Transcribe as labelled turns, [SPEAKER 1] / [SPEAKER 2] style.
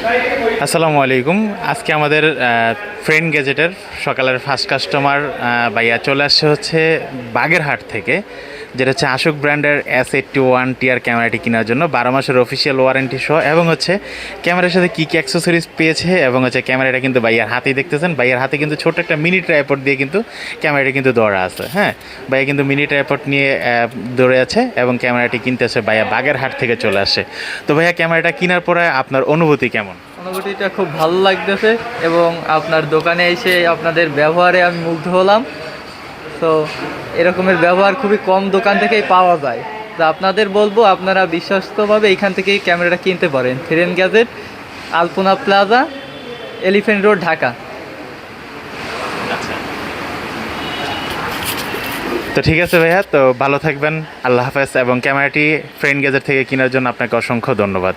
[SPEAKER 1] আসসালামু আলাইকুম। আজকে আমাদের ফ্রেন্ড গ্যাজেটের সকালের ফার্স্ট কাস্টমার ভাইয়া চলে আসছে হচ্ছে বাগেরহাট থেকে, যেটা হচ্ছে আশুক ব্র্যান্ডের S81 টিআর ক্যামেরাটি কেনার জন্য 12 মাসের অফিসিয়াল ওয়ারেন্টি সহ, এবং হচ্ছে ক্যামেরার সাথে কী কী অ্যাক্সেসরিজ পেয়েছে, এবং হচ্ছে ক্যামেরাটা কিন্তু ভাইয়ার হাতেই দেখতেছেন। ভাইয়ার হাতে কিন্তু ছোট একটা মিনি ট্রাইপড দিয়ে কিন্তু ক্যামেরাটি কিন্তু দৌড়া আছে। হ্যাঁ, ভাইয়া কিন্তু মিনি ট্রাইপড নিয়ে দৌড়ে আছে এবং ক্যামেরাটি কিনতেছে ভাইয়া বাগেরহাট থেকে চলে আসে। তো ভাইয়া, ক্যামেরাটা কেনার পরে আপনার অনুভূতি কেমন?
[SPEAKER 2] অনুভূতিটা খুব ভালো লাগতেছে এবং আপনার দোকানে এসে আপনাদের ব্যবহারে আমি মুগ্ধ হলাম। তো এরকমের ব্যবহার খুবই কম দোকান থেকেই পাওয়া যায়। তো আপনাদের বলবো, আপনারা বিশ্বস্তভাবে এইখান থেকেই ক্যামেরাটা কিনতে পারেন। ফ্রেন্ড গ্যাজেট, আলপনা প্লাজা, এলিফ্যান্ট রোড, ঢাকা।
[SPEAKER 1] তো ঠিক আছে ভাইয়া, তো ভালো থাকবেন, আল্লাহ হাফেজ। এবং ক্যামেরাটি ফ্রেন্ড গ্যাজেট থেকে কেনার জন্য আপনাকে অসংখ্য ধন্যবাদ।